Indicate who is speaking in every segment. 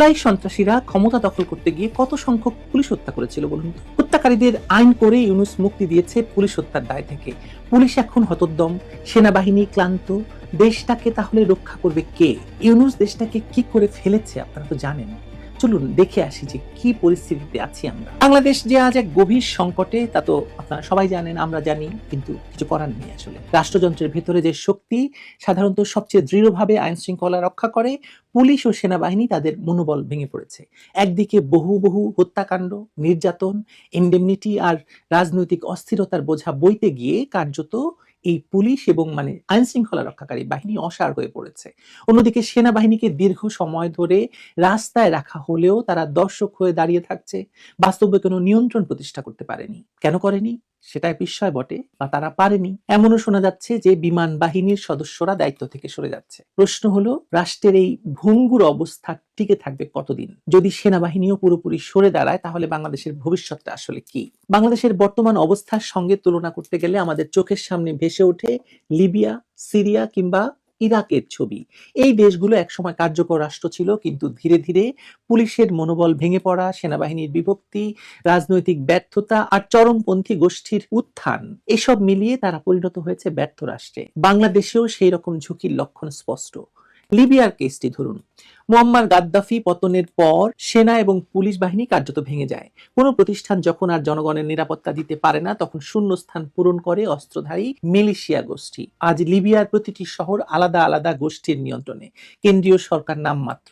Speaker 1: জুলাই সন্ত্রাসীরা ক্ষমতা দখল করতে গিয়ে কত সংখ্যক পুলিশ হত্যা করেছিল বলুন তো? হত্যাকারীদের আইন করে ইউনূস মুক্তি দিয়েছে পুলিশ হত্যার দায় থেকে। পুলিশ এখন হতোদ্যম, সেনাবাহিনী ক্লান্ত। দেশটাকে তাহলে রক্ষা করবে কে? ইউনূস দেশটাকে কি করে ফেলেছে আপনারা তো জানেন। চলুন দেখে আসি যে কি পরিস্থিতিতে আছি আমরা। বাংলাদেশ যে আজ এক গভীর সংকটে তা তো আপনারা সবাই জানেন, আমরা জানি, কিন্তু কিছু করার নেই আসলে। রাষ্ট্রযন্ত্রের ভেতরে যে শক্তি সাধারণত সবচেয়ে দৃঢ়ভাবে আইন শৃঙ্খলা রক্ষা করে, পুলিশ ও সেনাবাহিনী তাদের মনোবল ভেঙে পড়েছে। একদিকে বহু বহু হত্যাকাণ্ড, নির্যাতন, ইন্ডেমনিটি আর রাজনৈতিক অস্থিরতার বোঝা বইতে গিয়ে কার্যত এই পুলিশ এবং আইন শৃঙ্খলা রক্ষাকারী বাহিনী অসাড় হয়ে পড়েছে। অন্যদিকে সেনাবাহিনীকে দীর্ঘ সময় ধরে রাস্তায় রাখা হলেও তারা দর্শক হয়ে দাঁড়িয়ে থাকছে, বাস্তবে কোনো নিয়ন্ত্রণ প্রতিষ্ঠা করতে পারেনি। কেন করেনি সেটা বিস্ময় বটে, বা তারা পারেনি। এমনও শোনা যাচ্ছে যে বিমান বাহিনীর সদস্যরা দায়িত্ব থেকে সরে যাচ্ছে। প্রশ্ন হলো, রাষ্ট্রের এই ভঙ্গুর অবস্থা টিকে থাকবে কতদিন? যদি সেনাবাহিনীও পুরোপুরি সরে দাঁড়ায় তাহলে বাংলাদেশের ভবিষ্যৎটা আসলে কি? বাংলাদেশের বর্তমান অবস্থার সঙ্গে তুলনা করতে গেলে আমাদের চোখের সামনে ভেসে ওঠে লিবিয়া, সিরিয়া কিংবা ইরাকের ছবি। এই দেশগুলো একসময় কার্যকর রাষ্ট্র ছিল, কিন্তু ধীরে ধীরে পুলিশের মনোবল ভেঙে পড়া, সেনাবাহিনীর বিভক্তি, রাজনৈতিক ব্যর্থতা আর চরমপন্থী গোষ্ঠীর উত্থান, এসব মিলিয়ে তারা পরিণত হয়েছে ব্যর্থ রাষ্ট্রে। বাংলাদেশেও সেই রকম ঝুঁকির লক্ষণ স্পষ্ট। লিবিয়ার কেসটি ধরুন। মুয়াম্মার গাদ্দাফি পতনের পর সেনা এবং পুলিশ বাহিনী কার্যত ভেঙে যায়। কোনো প্রতিষ্ঠান যখন আর জনগণের নিরাপত্তা দিতে পারে না, তখন শূন্যস্থান পূরণ করে অস্ত্রধারী মিলিশিয়া গোষ্ঠী। আজ লিবিয়ার প্রতিটি শহর আলাদা আলাদা গোষ্ঠীর নিয়ন্ত্রণে, কেন্দ্রীয় সরকার নামমাত্র।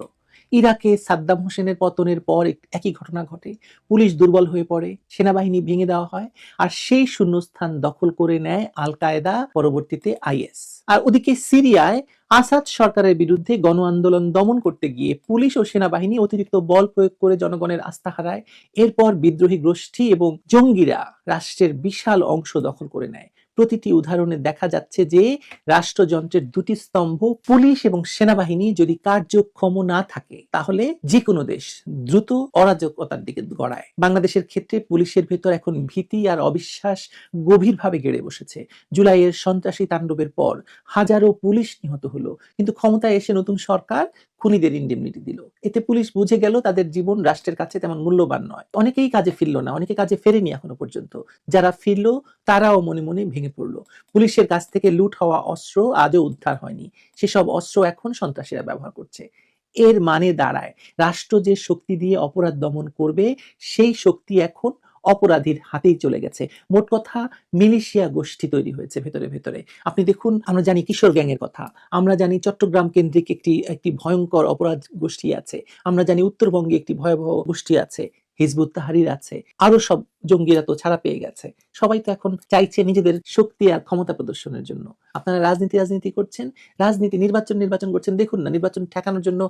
Speaker 1: ইরাকে সাদ্দাম হোসেনের পতনের পর একই ঘটনা ঘটে। পুলিশ দুর্বল হয়ে পড়ে, সেনাবাহিনী ভেঙে দেওয়া হয়, আর সেই শূন্যস্থান দখল করে নেয় আল কায়েদা, পরবর্তীতে আইএস। আর ওদিকে সিরিয়ায় আসাদ সরকারের বিরুদ্ধে গণ আন্দোলন দমন করতে গিয়ে পুলিশ ও সেনাবাহিনী অতিরিক্ত বল প্রয়োগ করে জনগণের আস্থা হারায়। এরপর বিদ্রোহী গোষ্ঠী এবং জঙ্গিরা রাষ্ট্রের বিশাল অংশ দখল করে নেয়। প্রতিটি উদাহরণে দেখা যাচ্ছে যে রাষ্ট্রযন্ত্রের দুটি স্তম্ভ, পুলিশ এবং সেনাবাহিনী, যদি কার্যক্ষম না থাকে তাহলে যে কোনো দেশ দ্রুত অরাজকতার দিকে গড়ায়। বাংলাদেশের ক্ষেত্রে পুলিশের ভেতর এখন ভীতি আর অবিশ্বাস গভীরভাবে গেড়ে বসেছে। জুলাইয়ের সন্ত্রাসী তাণ্ডবের পর হাজারো পুলিশ নিহত হলো, কিন্তু ক্ষমতায় এসে নতুন সরকার খুনিদের ইন্ডেমনিটি দিল। এতে পুলিশ বুঝে গেল তাদের জীবন রাষ্ট্রের কাছে তেমন মূল্যবান নয়। অনেকেই কাজে ফিরল না, অনেকে কাজে ফেরেনি এখনো পর্যন্ত। যারা ফিরল তারাও মনে মনে ভেঙে পড়ল। পুলিশের কাছ থেকে লুট হওয়া অস্ত্র আজও উদ্ধার হয়নি, সেসব অস্ত্র এখন সন্ত্রাসীরা ব্যবহার করছে। এর মানে দাঁড়ায়, রাষ্ট্র যে শক্তি দিয়ে অপরাধ দমন করবে সেই শক্তি এখন অপরাধীর হাতেই চলে গেছে। মোট কথা, মিলিশিয়া গোষ্ঠী তৈরি হয়েছে ভেতরে ভেতরে। আপনি দেখুন, আমরা জানি কিশোর গ্যাংয়ের কথা, আমরা জানি চট্টগ্রাম কেন্দ্রিক একটি ভয়ঙ্কর অপরাধ গোষ্ঠী আছে, আমরা জানি উত্তরবঙ্গে একটি ভয়াবহ গোষ্ঠী আছে, হিজবুত তাহরির আছে, আরো সব জঙ্গিরা তো ছাড়া পেয়ে গেছে। সবাই তো এখন চাইছে নিজেদের শক্তি আর ক্ষমতা প্রদর্শনের জন্য। আপনারা রাজনীতি করছেন, নির্বাচন করছেন, দেখুন না নির্বাচন ঠেকানোর জন্য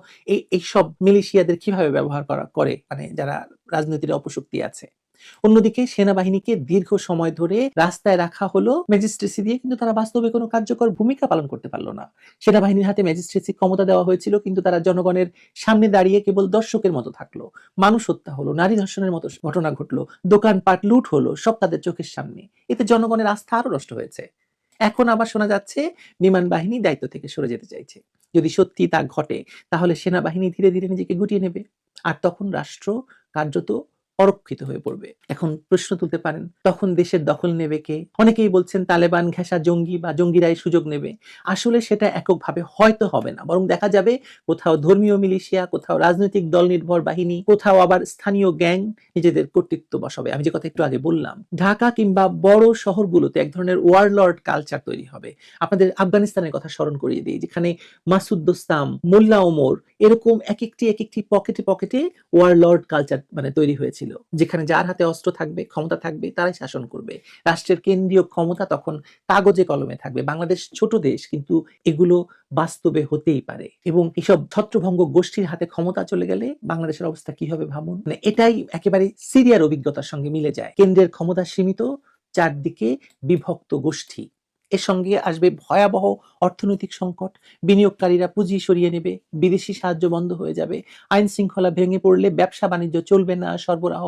Speaker 1: এই সব মিলিশিয়াদের কিভাবে ব্যবহার করে, যারা রাজনীতির অপশক্তি আছে। অন্যদিকে সেনাবাহিনীকে দীর্ঘ সময় ধরে রাস্তায় রাখা হলো ম্যাজিস্ট্রেসি দিয়ে, কিন্তু তারা বাস্তবে কোনো কার্যকর ভূমিকা পালন করতে পারলো না। সেনাবাহিনীর হাতে ম্যাজিস্ট্রেসি ক্ষমতা দেওয়া হয়েছিল, কিন্তু তারা জনগণের সামনে দাঁড়িয়ে কেবল দর্শকের মতো থাকলো। মানুষ হত্যা হলো, নারী ধর্ষণের মতো ঘটনা ঘটলো, দোকানপাট লুট হলো, সব তাদের চোখের সামনে। এতে জনগণের আস্থা আরো নষ্ট হয়েছে। এখন আবার শোনা যাচ্ছে বিমান বাহিনী দায়িত্ব থেকে সরে যেতে চাইছে। যদি সত্যি তা ঘটে তাহলে সেনাবাহিনী ধীরে ধীরে নিজেকে গুটিয়ে নেবে, আর তখন রাষ্ট্র কার্যত অরক্ষিত হয়ে পড়বে। এখন প্রশ্ন তুলতে পারেন, তখন দেশের দখল নেবে কে? অনেকেই বলছেন তালেবান ঘেঁষা জঙ্গি বা জঙ্গিরাই সুযোগ নেবে। আসলে সেটা এককভাবে হয়তো হবে না, বরং দেখা যাবে কোথাও ধর্মীয় মিলিশিয়া, কোথাও রাজনৈতিক দল নির্ভর বাহিনী, কোথাও আবার স্থানীয় গ্যাং নিজেদের কর্তৃত্ব বসাবে। আমি যে কথা একটু আগে বললাম, ঢাকা কিংবা বড় শহরগুলোতে এক ধরনের ওয়ারলর্ড কালচার তৈরি হবে। আপনাদের আফগানিস্তানের কথা স্মরণ করিয়ে দিই, যেখানে মাসুদ দোস্তাম, মোল্লা ওমর, এরকম এক একটি পকেটে পকেটে ওয়ারলর্ড কালচার তৈরি হয়েছিল, যেখানে যার হাতে অস্ত্র থাকবে, ক্ষমতা থাকবে, তারাই শাসন করবে। রাষ্ট্রের কেন্দ্রীয় ক্ষমতা তখন কাগজে কলমে থাকবে। বাংলাদেশ ছোট দেশ, কিন্তু এগুলো বাস্তবে হতেই পারে। এবং এসব ছত্রভঙ্গ গোষ্ঠীর হাতে ক্ষমতা চলে গেলে বাংলাদেশের অবস্থা কি হবে ভাবুন। এটাই একেবারে সিরিয়ার অভিজ্ঞতার সঙ্গে মিলে যায়। কেন্দ্রের ক্ষমতা সীমিত, চারদিকে বিভক্ত গোষ্ঠী। এর সঙ্গে আসবে ভয়াবহ অর্থনৈতিক সংকট, বিনিয়োগকারীরা পুঁজি সরিয়ে নেবে, বিদেশি সাহায্য বন্ধ হয়ে যাবে, আইন শৃঙ্খলা ভেঙে পড়লে ব্যবসা বাণিজ্য চলবে না, সরবরাহ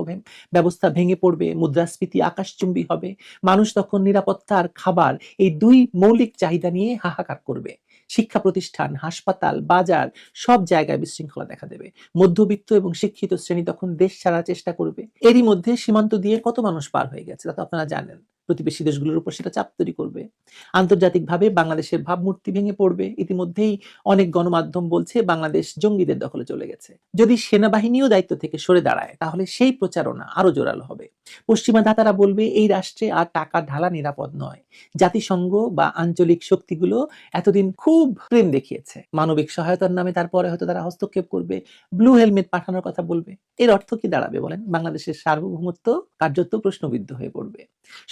Speaker 1: ব্যবস্থা ভেঙে পড়বে, মুদ্রাস্ফীতি আকাশচুম্বী হবে। মানুষ তখন নিরাপত্তা আর খাবার, এই দুই মৌলিক চাহিদা নিয়ে হাহাকার করবে। শিক্ষা প্রতিষ্ঠান, হাসপাতাল, বাজার সব জায়গায় বিশৃঙ্খলা দেখা দেবে। মধ্যবিত্ত এবং শিক্ষিত শ্রেণী তখন দেশ ছাড়ার চেষ্টা করবে। এরই মধ্যে সীমান্ত দিয়ে কত মানুষ পার হয়ে গেছে তা তো আপনারা জানেন। প্রতিবেশী দেশগুলোর উপর সেটা চাপ তৈরি করবে। আন্তর্জাতিকভাবে বাংলাদেশের ভাবমূর্তি ভেঙে পড়বে। ইতিমধ্যেই অনেক গণমাধ্যম বলছে বাংলাদেশ জঙ্গিদের দখলে চলে গেছে। যদি সেনাবাহিনীও দায়িত্ব থেকে সরে দাঁড়ায় তাহলে সেই প্রচারণা আরো জোরালো হবে। পশ্চিমা দাতারা বলবে এই রাষ্ট্রে আর টাকা ঢালা নিরাপদ নয়। জাতিসংঘ বা আঞ্চলিক শক্তিগুলো এতদিন খুব প্রেম দেখিয়েছে, মানবিক সহায়তার নামে তারপরে হয়তো তারা হস্তক্ষেপ করবে, ব্লু হেলমেট পাঠানোর কথা বলবে। এর অর্থ কি দাঁড়াবে বলেন? বাংলাদেশের সার্বভৌমত্ব কার্যত প্রশ্নবিদ্ধ হয়ে পড়বে।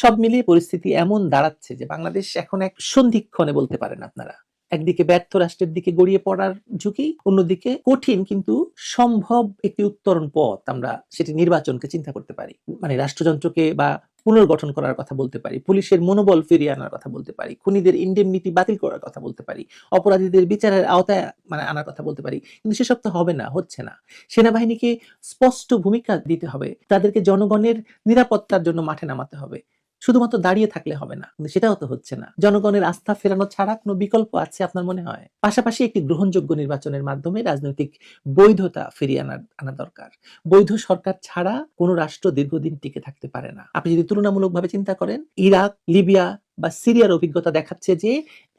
Speaker 1: সব মিলিয়ে পরিস্থিতি এমন দাঁড়াচ্ছে যে বাংলাদেশ এখন এক সন্ধিক্ষণে বলতে পারেন আপনারা। একদিকে ব্যর্থ রাষ্ট্রের দিকে গড়িয়ে পড়ার ঝুঁকি, অন্যদিকে কঠিন কিন্তু সম্ভব একটি উত্তরণ পথ, আমরা সেটি নির্বাচনকে চিন্তা করতে পারি। মানে রাষ্ট্রযন্ত্রকে বা পুনর্গঠন করার কথা বলতে পারি, পুলিশের মনোবল ফিরিয়ে আনার কথা বলতে পারি, খুনিদের ইন্ডেমনিটি বাতিল করার কথা বলতে পারি, অপরাধীদের বিচারের আওতায় আনার কথা বলতে পারি। কিন্তু সেসব তো হবে না, হচ্ছে না। সেনাবাহিনীকে স্পষ্ট ভূমিকা দিতে হবে, তাদেরকে জনগণের নিরাপত্তার জন্য মাঠে নামাতে হবে। শুধুমাত্র দাঁড়িয়ে থাকলে হবে না, কিন্তু সেটাও তো হচ্ছে না। জনগণের আস্থা ফেরানো ছাড়া কোনো বিকল্প আছে আপনার মনে হয়? পাশাপাশি একটি গ্রহণযোগ্য নির্বাচনের মাধ্যমে রাজনৈতিক বৈধতা ফিরিয়ে আনা দরকার। বৈধ সরকার ছাড়া কোনো রাষ্ট্র দীর্ঘদিন টিকে থাকতে পারে না। আপনি যদি তুলনামূলকভাবে চিন্তা করেন, ইরাক, লিবিয়া বা সিরিয়ার অভিজ্ঞতা দেখাচ্ছে যে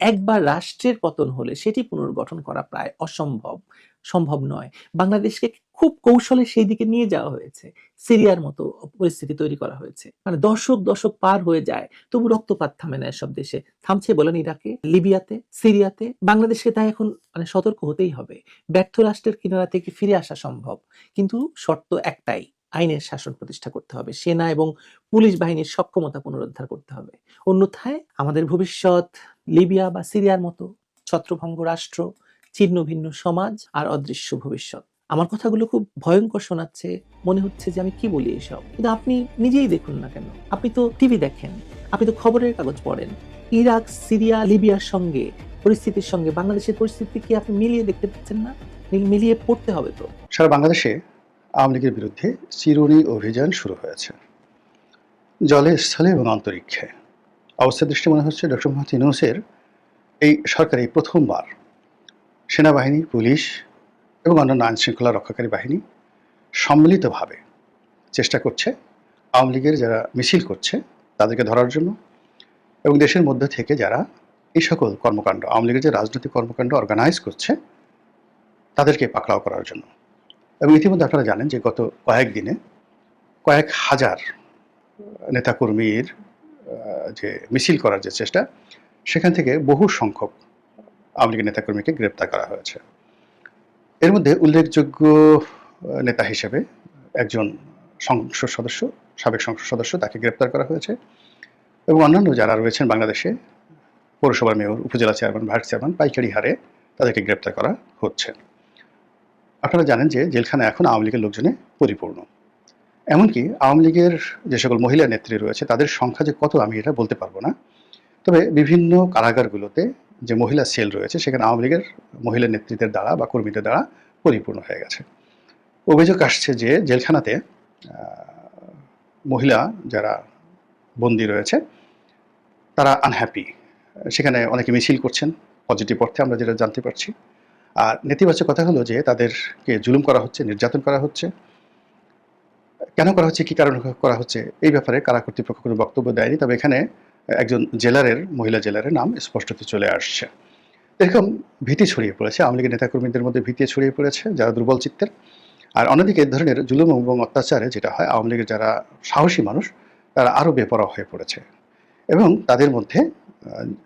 Speaker 1: একবার রাষ্ট্রের পতন হলে সেটি পুনর্গঠন করা প্রায় সম্ভব নয়। বাংলাদেশকে খুব কৌশলে সেই দিকে নিয়ে যাওয়া হয়েছে, সিরিয়ার মতো পরিস্থিতি তৈরি করা হয়েছে। মানে দশক পার হয়ে যায়, তবু রক্তপাত থামে না এসব দেশে। থামছে বলেন ইরাকে, লিবিয়াতে, সিরিয়াতে। বাংলাদেশকে তাই এখন সতর্ক হতেই হবে। ব্যর্থ রাষ্ট্রের কিনারা থেকে ফিরে আসা সম্ভব, কিন্তু শর্ত একটাই, আইনের শাসন প্রতিষ্ঠা করতে হবে, সেনা এবং পুলিশ বাহিনীর সক্ষমতা পুনরুদ্ধার করতে হবে। অন্যথায় আমাদের ভবিষ্যৎ লিবিয়া বা সিরিয়ার মতো ছত্রভঙ্গ রাষ্ট্র, ছিন্ন ভিন্ন সমাজ আর অদৃশ্য ভবিষ্যৎ। আমার কথাগুলো খুব ভয়ঙ্কর শোনাচ্ছে, মনে হচ্ছে যে আমি কি বলি এসব, কিন্তু আপনি নিজেই দেখুন না কেন। আপনি তো টিভি দেখেন, আপনি তো খবরের কাগজ পড়েন। ইরাক, সিরিয়া, লিবিয়ার সঙ্গে পরিস্থিতির সঙ্গে বাংলাদেশের পরিস্থিতি কি আপনি মিলিয়ে দেখতে পাচ্ছেন না? মিলিয়ে পড়তে হবে তো।
Speaker 2: সারা বাংলাদেশে আওয়ামী লীগের বিরুদ্ধে চিরুনি অভিযান শুরু হয়েছে, জলে, স্থলে এবং অন্তরিক্ষে। অবস্থার দৃষ্টি মনে হচ্ছে ডক্টর মোহাম্মদ ইউনূসের এই সরকার এই প্রথমবার সেনাবাহিনী, পুলিশ এবং অন্যান্য আইনশৃঙ্খলা রক্ষাকারী বাহিনী সম্মিলিতভাবে চেষ্টা করছে আওয়ামী লীগের যারা মিছিল করছে তাদেরকে ধরার জন্য, এবং দেশের মধ্যে থেকে যারা এই সকল কর্মকাণ্ড, আওয়ামী লীগের যে রাজনৈতিক কর্মকাণ্ড অর্গানাইজ করছে তাদেরকে পাকড়াও করার জন্য। এবং ইতিমধ্যে আপনারা জানেন যে গত কয়েকদিনে কয়েক হাজার নেতাকর্মীর যে মিছিল করার যে চেষ্টা, সেখান থেকে বহু সংখ্যক আওয়ামী লীগের নেতাকর্মীকে গ্রেপ্তার করা হয়েছে। এর মধ্যে উল্লেখযোগ্য নেতা হিসেবে একজন সংসদ সদস্য, সাবেক সংসদ সদস্য, তাকে গ্রেপ্তার করা হয়েছে, এবং অন্যান্য যারা রয়েছেন বাংলাদেশে পৌরসভার মেয়র, উপজেলা চেয়ারম্যান, ভাইস চেয়ারম্যান, পাইকারি হারে তাদেরকে গ্রেপ্তার করা হচ্ছে। আপনারা জানেন যে জেলখানা এখন আওয়ামী লীগের লোকজনে পরিপূর্ণ। এমনকি আওয়ামী লীগের যে সকল মহিলা নেত্রী রয়েছে তাদের সংখ্যা যে কত আমি এটা বলতে পারবো না, তবে বিভিন্ন কারাগারগুলোতে যে মহিলা সেল রয়েছে সেখানে আওয়ামী লীগের মহিলা নেতৃত্বের দ্বারা বা কর্মীদের দ্বারা পরিপূর্ণ হয়ে গেছে। অভিযোগ আসছে যে জেলখানাতে মহিলা যারা বন্দী রয়েছে তারা আনহ্যাপি, সেখানে অনেকে মিছিল করছেন পজিটিভ অর্থে, আমরা যেটা জানতে পারছি। আর নেতিবাচক কথা হলো যে তাদেরকে জুলুম করা হচ্ছে, নির্যাতন করা হচ্ছে। কেন করা হচ্ছে, কী কারণে করা হচ্ছে, এই ব্যাপারে কারা কর্তৃপক্ষ কোনো বক্তব্য দেয়নি। তবে এখানে একজন মহিলা জেলারের নাম স্পষ্টত চলে আসছে। এরকম ভীতি ছড়িয়ে পড়েছে, আওয়ামী লীগের নেতাকর্মীদের মধ্যে ভীতি ছড়িয়ে পড়েছে যারা দুর্বল চিত্তের। আর অন্যদিকে এই ধরনের জুলুম এবং অত্যাচারে যেটা হয়, আওয়ামী লীগের যারা সাহসী মানুষ তারা আরও বেপরোয়া হয়ে পড়েছে, এবং তাদের মধ্যে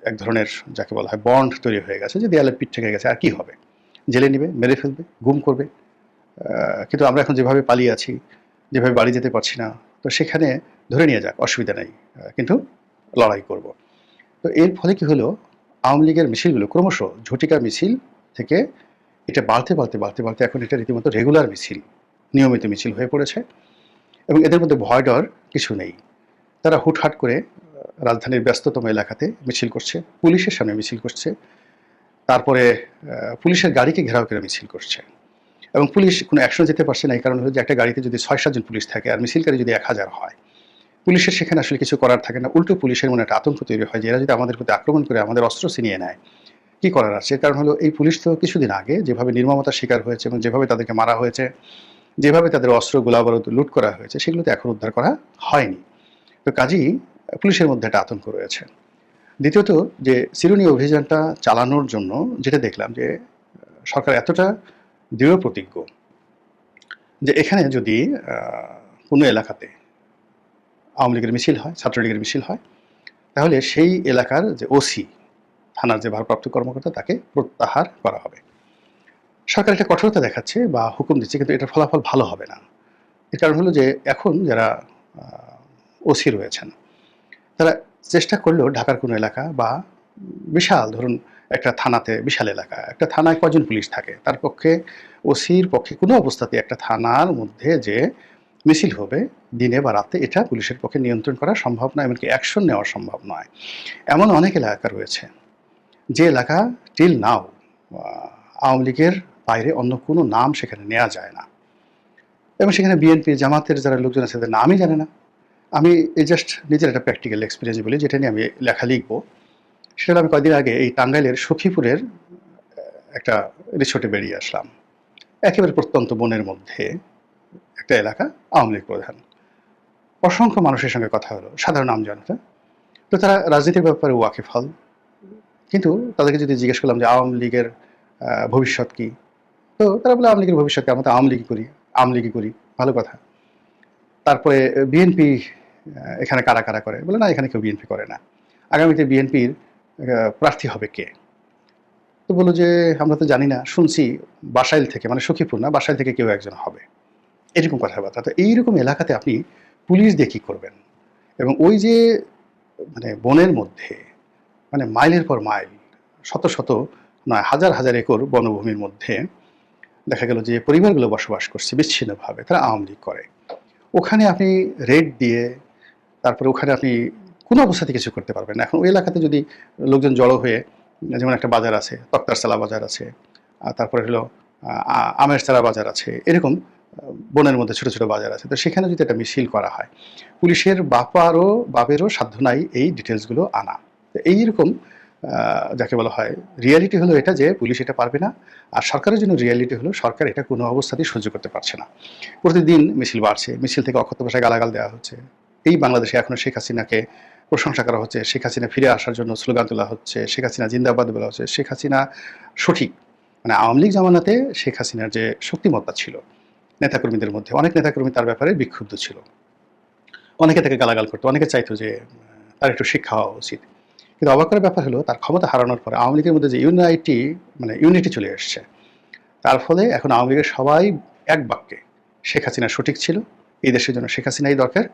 Speaker 2: এক ধরনের যাকে বলা হয় বন্ড তৈরি হয়ে গেছে যে দেয়ালে পিঠ থেকে গেছে, আর কি হবে, জেলে নিবে, মেরে ফেলবে, গুম করবে। কিন্তু আমরা এখন যেভাবে পালিয়ে আছি, যেভাবে বাড়ি যেতে পারছি না, তো সেখানে ধরে নিয়ে যাক, অসুবিধা নেই, কিন্তু লড়াই করব। তো এর ফলে কি হলো, আওয়ামী লীগের মিছিলগুলো ক্রমশ ঝটিকা মিছিল থেকে এটা বাড়তে এখন এটা রীতিমতো রেগুলার মিছিল, নিয়মিত মিছিল হয়ে পড়েছে। এবং এদের মধ্যে ভয় ডর কিছু নেই। তারা হুটহাট করে রাজধানীর ব্যস্ততম এলাকাতে মিছিল করছে, পুলিশের সামনে মিছিল করছে, তারপরে পুলিশের গাড়িকে ঘেরাও করে মিছিল করছে। এবং পুলিশ কোনো অ্যাকশন যেতে পারছে না, এই কারণ হলো যে একটা গাড়িতে যদি 6-7 জন পুলিশ থাকে আর মিছিলকারী যদি 1000 হয়, পুলিশের সেখানে আসলে কিছু করার থাকে না। উল্টো পুলিশের মনে একটা আতঙ্ক তৈরি হয় যে এরা যদি আমাদের প্রতি আক্রমণ করে, আমাদের অস্ত্র ছিনিয়ে নেয়, কি করার আছে? কারণ হলো এই পুলিশ তো কিছুদিন আগে যেভাবে নির্মমতার শিকার হয়েছে এবং যেভাবে তাদেরকে মারা হয়েছে, যেভাবে তাদের অস্ত্র গোলাবারুদ লুট করা হয়েছে, সেগুলো তো এখন উদ্ধার করা হয়নি। তো কাজেই পুলিশের মধ্যে একটা আতঙ্ক রয়েছে। দ্বিতীয়ত যে সিরুনি অভিযানটা চালানোর জন্য যেটা দেখলাম যে সরকার এতটা দৃঢ় প্রতিজ্ঞ যে এখানে যদি কোনো এলাকাতে আওয়ামী লীগের মিছিল হয়, ছাত্রলীগের মিছিল হয়, তাহলে সেই এলাকার যে ওসি, থানার যে ভারপ্রাপ্ত কর্মকর্তা, তাকে প্রত্যাহার করা হবে। সরকার একটা কঠোরতা দেখাচ্ছে বা হুকুম দিচ্ছে, কিন্তু এটার ফলাফল ভালো হবে না। এর কারণ হলো যে এখন যারা ওসি রয়েছেন, তারা চেষ্টা করলেও ঢাকার কোনো এলাকা বা বিশাল ধরুন একটা থানাতে, বিশাল এলাকা, একটা থানায় কজন পুলিশ থাকে, তার পক্ষে ওসির পক্ষে কোনো অবস্থাতে একটা থানার মধ্যে যে মিছিল হবে দিনে বা রাতে, এটা পুলিশের পক্ষে নিয়ন্ত্রণ করা সম্ভব নয়, এমনকি অ্যাকশন নেওয়া সম্ভব নয়। এমন অনেক এলাকা রয়েছে যে এলাকা টিল নাও আওয়ামী লীগের বাইরে অন্য কোনো নাম সেখানে নেওয়া যায় না, এবং সেখানে বিএনপি জামাতের যারা লোকজন আছে তাদের নামই জানে না। আমি এই জাস্ট নিজের একটা প্র্যাকটিক্যাল এক্সপিরিয়েন্স বলি, যেটা নিয়ে আমি লেখা লিখবো। সেটা হলো আমি কয়েকদিন আগে এই টাঙ্গাইলের সখীপুরের একটা রিসোর্টে বেরিয়ে আসলাম। একেবারে প্রত্যন্ত বনের মধ্যে একটা এলাকা, আওয়ামী লীগ প্রধান। অসংখ্য মানুষের সঙ্গে কথা হলো, সাধারণ আমজনতা। তো তারা রাজনীতির ব্যাপারে ওয়াকিফল, কিন্তু তাদেরকে যদি জিজ্ঞেস করলাম যে আওয়ামী লীগের ভবিষ্যৎ কী, তো তারা বলে আওয়ামী লীগের ভবিষ্যৎ কি, আমরা তো আওয়ামী লীগই করি, ভালো কথা। তারপরে বিএনপি এখানে কারা কারা করে, বলে না এখানে কেউ বিএনপি করে না। আগামীতে বিএনপির প্রার্থী হবে কে? তো বললো যে আমরা তো জানি না, শুনছি বাসাইল থেকে, মানে সখীপুর না, বাসাইল থেকে কেউ একজন হবে, এরকম কথাবার্তা। তো এইরকম এলাকাতে আপনি পুলিশ দিয়ে কী করবেন? এবং ওই যে মানে বনের মধ্যে, মানে মাইলের পর মাইল, শত শত নয় হাজার হাজার একর বনভূমির মধ্যে দেখা গেল যে পরিবারগুলো বসবাস করছে বিচ্ছিন্নভাবে, তারা আওয়ামী লীগ করে। ওখানে আপনি রেড দিয়ে, তারপরে ওখানে আপনি কোনো অবস্থাতে কিছু করতে পারবেন না। এখন ওই এলাকাতে যদি লোকজন জড়ো হয়ে, যেমন একটা বাজার আছে, তক্তারসালা বাজার আছে, তারপরে হলো আমেরসালা বাজার আছে, এরকম বনের মধ্যে ছোট ছোট বাজার আছে, তো সেখানে যদি একটা মিছিল করা হয়, পুলিশের বাপেরও সাধ্য নাই এই ডিটেলসগুলো আনা। তো এইরকম যাকে বলা হয় রিয়ালিটি হলো এটা, যে পুলিশ এটা পারবে না। আর সরকারের জন্য রিয়ালিটি হলো সরকার এটা কোনো অবস্থাতেই সহ্য করতে পারছে না। প্রতিদিন মিছিল বাড়ছে, মিছিল থেকে অকথ্য ভাষায় গালাগাল দেওয়া হচ্ছে। এই বাংলাদেশে এখনো শেখ হাসিনাকে প্রশংসা করা হচ্ছে, শেখ হাসিনা ফিরে আসার জন্য স্লোগান তোলা হচ্ছে, শেখ হাসিনা জিন্দাবাদ বলা হচ্ছে। শেখ হাসিনা সঠিক, মানে আওয়ামী লীগ জামানাতে শেখ হাসিনার যে শক্তিমত্তা ছিল নেতাকর্মীদের মধ্যে, অনেক নেতাকর্মী তার ব্যাপারে বিক্ষুব্ধ ছিল, অনেকে তাকে গালাগাল করতো, অনেকে চাইতো যে তার একটু শিক্ষা হওয়া উচিত। কিন্তু অবাক করার ব্যাপার হলো, তার ক্ষমতা হারানোর পরে আওয়ামী লীগের মধ্যে যে ইউনিটি চলে এসছে, তার ফলে এখন আওয়ামী লীগের সবাই এক বাক্যে শেখ হাসিনা সঠিক ছিল, এই দেশের জন্য শেখ হাসিনাই দরকার,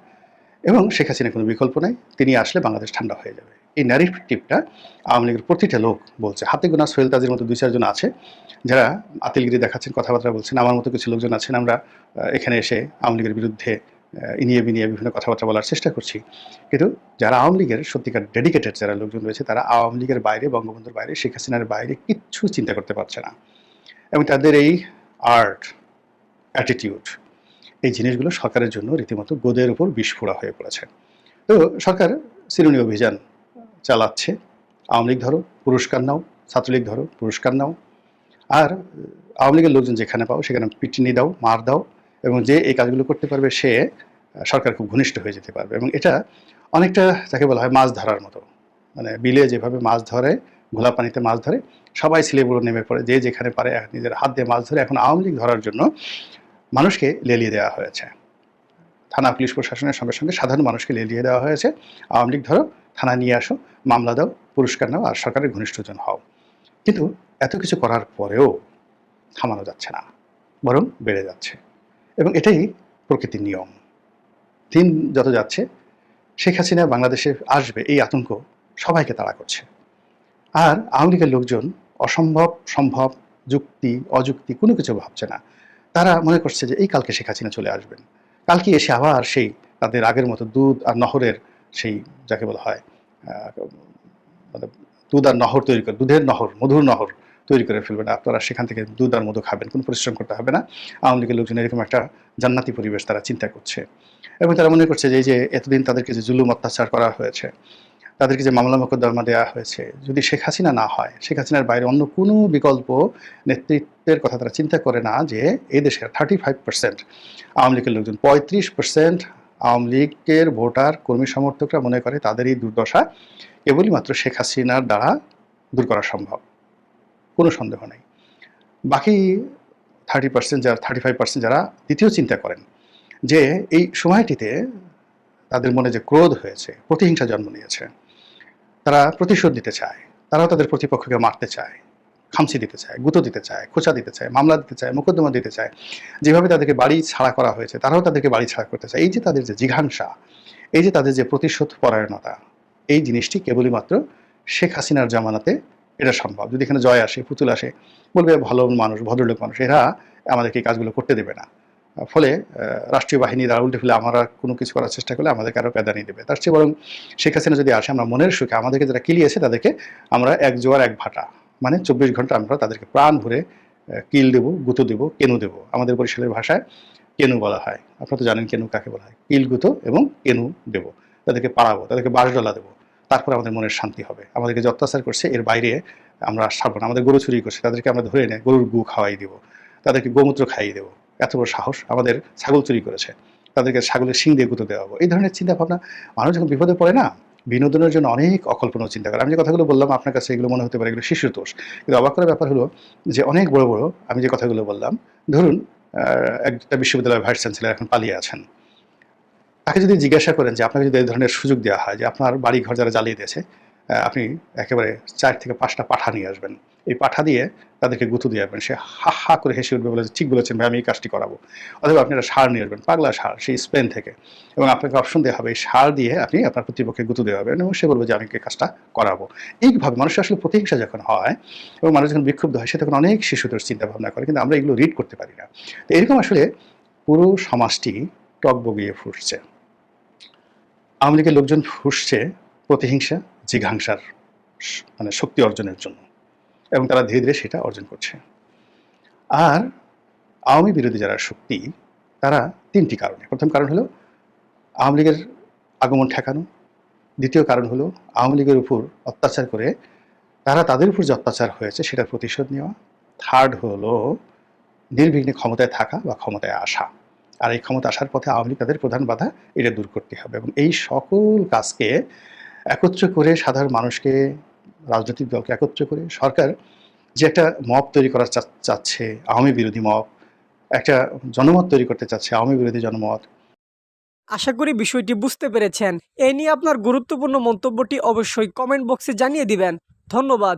Speaker 2: এবং শেখ হাসিনার কোনো বিকল্প নাই, তিনি আসলে বাংলাদেশ ঠান্ডা হয়ে যাবে। এই ন্যারেটিভটা আওয়ামী লীগের প্রতিটা লোক বলছে। হাতে গোনা সোহেল তাজের মতো 2-4 জন আছে যারা আতিলগিরি দেখাচ্ছেন, কথাবার্তা বলছেন। আমার মতো কিছু লোকজন আছেন, আমরা এখানে এসে আওয়ামী লীগের বিরুদ্ধে ইনিয়ে বিনিয়ে বিভিন্ন কথাবার্তা বলার চেষ্টা করছি। কিন্তু যারা আওয়ামী লীগের সত্যিকার ডেডিকেটেড যারা লোকজন রয়েছে, তারা আওয়ামী লীগের বাইরে, বঙ্গবন্ধুর বাইরে, শেখ হাসিনার বাইরে কিচ্ছু চিন্তা করতে পারছে না। এবং তাদের এই আর্ট, অ্যাটিটিউড, এই জিনিসগুলো সরকারের জন্য রীতিমতো গোদের উপর বিস্ফোরা হয়ে পড়েছে। তো সরকার সিরুনি অভিযান চালাচ্ছে। আওয়ামী লীগ ধরো পুরস্কার নাও, ছাত্রলীগ ধরো পুরস্কার নাও, আর আওয়ামী লীগের লোকজন যেখানে পাও সেখানে পিটুনি দাও, মার দাও, এবং যে এই কাজগুলো করতে পারবে সে সরকার খুব ঘনিষ্ঠ হয়ে যেতে পারবে। এবং এটা অনেকটা যাকে বলা হয় মাছ ধরার মতো, মানে বিলে যেভাবে মাছ ধরে, ঘোলা পানিতে মাছ ধরে, সবাই ছিলেবুড়ো নেমে পড়ে, যে যেখানে পারে নিজের হাত দিয়ে মাছ ধরে। এখন আওয়ামী লীগ ধরার জন্য মানুষকে লেলিয়ে দেওয়া হয়েছে, থানা পুলিশ প্রশাসনের সঙ্গে সঙ্গে সাধারণ মানুষকে লেলিয়ে দেওয়া হয়েছে। আওয়ামী লীগ ধরো, থানা নিয়ে আসো, মামলা দাও, পুরস্কার নাও, আর সরকারের ঘনিষ্ঠজন হও। কিন্তু এত কিছু করার পরেও থামানো যাচ্ছে না, বরং বেড়ে যাচ্ছে। এবং এটাই প্রকৃতির নিয়ম। দিন যত যাচ্ছে শেখ হাসিনা বাংলাদেশে আসবে এই আতঙ্ক সবাইকে তাড়া করছে। আর আওয়ামী লীগের লোকজন অসম্ভব সম্ভব, যুক্তি অযুক্তি কোনো কিছু ভাবছে না। তারা মনে করছে যে এই কালকে শেখ হাসিনা চলে আসবেন, কালকে এসে আবার সেই তাদের আগের মতো দুধ আর নহরের সেই যাকে বলা হয় মানে দুধ আর নহর তৈরি করে, দুধের নহর, মধুর নহর তৈরি করে ফেলবেন। আপনারা সেখান থেকে দুধ আর মধু খাবেন, কোনো পরিশ্রম করতে হবে না। আওয়ামী লীগের লোকজন এরকম একটা জান্নাতি পরিবেশ তারা চিন্তা করছে। এবং তারা মনে করছে যে এই যে এতদিন তাদেরকে যে জুলুম অত্যাচার করা হয়েছে, তাদেরকে যে মামলা মোকদ্দমা দেওয়া হয়েছে, যদি শেখ হাসিনা না হয়, শেখ হাসিনার বাইরে অন্য কোনো বিকল্প নেতৃত্বের কথা তারা চিন্তা করে না, যে এই দেশের 35% আওয়ামী লীগের লোকজন, 35% আওয়ামী লীগের ভোটার কর্মী সমর্থকরা মনে করে তাদের এই দুর্দশা কেবলই মাত্র শেখ হাসিনার দ্বারা দূর করা সম্ভব, কোনো সন্দেহ নেই। বাকি 30% যারা 35% যারা দ্বিতীয় চিন্তা করেন যে এই সময়টিতে তাদের মনে যে ক্রোধ হয়েছে, প্রতিহিংসা জন্ম নিয়েছে, তারা প্রতিশোধ নিতে চায়, তারাও তাদের প্রতিপক্ষকে মারতে চায়, খামচি দিতে চায়, গুঁতো দিতে চায়, খোঁচা দিতে চায়, মামলা দিতে চায়, মোকদ্দমা দিতে চায়, যেভাবে তাদেরকে বাড়ি ছাড়া করা হয়েছে তারাও তাদেরকে বাড়ি ছাড়া করতে চায়। এই যে তাদের যে জিঘাংসা, এই যে তাদের যে প্রতিশোধ পরায়ণতা, এই জিনিসটি কেবলই মাত্র শেখ হাসিনার জামানাতে এটা সম্ভব। যদি এখানে জয় আসে, পুতুল আসে, বলবে ভালো মানুষ, ভদ্রলোক মানুষ, এরা আমাদেরকে এই কাজগুলো করতে দেবে না। ফলে রাষ্ট্রীয় বাহিনী দ্বারা উল্টে ফেলে আমরা কোনো কিছু করার চেষ্টা করলে আমাদেরকে আরও প্যাদানি দেবে। তার চেয়ে বরং শেখ হাসিনা যদি আসে, আমরা মনের সুখে আমাদেরকে যারা কিলিয়েছে তাদেরকে আমরা এক জোয়ার এক ভাটা, মানে 24 ঘন্টা আমরা তাদেরকে প্রাণ ভরে কিল দেবো, গুঁতো দেবো, কেনু দেবো। আমাদের বরিশালের ভাষায় কেনু বলা হয়, আপনারা তো জানেন কেনু কাকে বলা হয়। কিল, গুঁতো এবং কেনু দেবো, তাদেরকে পাড়াবো, তাদেরকে বাঁশডলা দেবো, তারপর আমাদের মনের শান্তি হবে। আমাদেরকে যে অত্যাচার করছে এর বাইরে আমরা ছাড়বো না। আমাদের গরু চুরি করছে, তাদেরকে আমরা ধরে এনে গরুর গু খাওয়াই দিব, তাদেরকে গোমূত্র খাইয়ে দেবো। এত বড় সাহস! আমাদের ছাগল চুরি করেছে, তাদেরকে ছাগলের শিং দিয়ে গুঁতো দেওয়া হবো। এই ধরনের চিন্তা ভাবনা মানুষ যখন বিপদে পড়ে না, বিনোদনের জন্য অনেক অকল্পনীয় চিন্তা করে। আমি যে কথাগুলো বললাম আপনার কাছে এগুলো মনে হতে পারে এগুলো শিশুর দোষ, কিন্তু অবাক করার ব্যাপার হলো যে অনেক বড় বড় আমি যে কথাগুলো বললাম, ধরুন একটা বিশ্ববিদ্যালয়ের ভাইস চ্যান্সেলর এখন পালিয়ে আছেন, তাকে যদি জিজ্ঞাসা করেন যে আপনাকে যদি এই ধরনের সুযোগ দেওয়া হয় যে আপনার বাড়ি ঘর যারা জ্বালিয়ে দিয়েছে, আপনি একেবারে 4 থেকে 5টা পাঠা নিয়ে আসবেন, এই পাঠা দিয়ে তাদেরকে গুঁতো দিয়ে আসবেন, সে হা হা করে হেসে উঠবে, বলে যে ঠিক বলেছেন ভাই, আমি এই কাজটি করাবো। অথবা আপনি একটা সার নিয়ে আসবেন, পাগলা সার, সেই স্পেন থেকে, এবং আপনাকে অপশন দেওয়া হবে এই সার দিয়ে আপনি আপনার প্রতিপক্ষে গুঁতো দেওয়া হবে, এবং সে বলবে যে আমি এই কাজটা করাবো। এইভাবে মানুষের আসলে প্রতিহিংসা যখন হয় এবং মানুষ যখন বিক্ষুব্ধ হয়, সে তখন অনেক শিশুদের চিন্তা ভাবনা করে, কিন্তু আমরা এগুলো রিড করতে পারি না। তো এরকম আসলে পুরো সমাজটি টগবগিয়ে ফুটছে। আওয়ামী লীগের লোকজন ফুঁসছে প্রতিহিংসা, জিঘাংসার মানে শক্তি অর্জনের জন্য, এবং তারা ধীরে ধীরে সেটা অর্জন করছে। আর আওয়ামী বিরোধী যারা শক্তি, তারা 3টি কারণে। প্রথম কারণ হলো আওয়ামী লীগের আগমন ঠেকানো। দ্বিতীয় কারণ হলো আওয়ামী লীগের উপর অত্যাচার করে তারা তাদের উপর যে অত্যাচার হয়েছে সেটার প্রতিশোধ নেওয়া। থার্ড হলো নির্বিঘ্নে ক্ষমতায় থাকা বা ক্ষমতায় আসা। আর এই ক্ষমতা আসার পথে আওয়ামী লীগ তাদের প্রধান বাধা, এটা দূর করতে হবে। এবং এই সকল কাজকে একত্র করে সাধারণ মানুষকে, রাজনৈতিক দলকে একত্র করে সরকার যে একটা মব তৈরি করার চাচ্ছে, আওয়ামী বিরোধী মব, একটা জনমত তৈরি করতে চাচ্ছে, আওয়ামী বিরোধী জনমত।
Speaker 3: আশা করি বিষয়টি বুঝতে পেরেছেন। এ নিয়ে আপনার গুরুত্বপূর্ণ মন্তব্যটি অবশ্যই কমেন্ট বক্সে জানিয়ে দিবেন। ধন্যবাদ।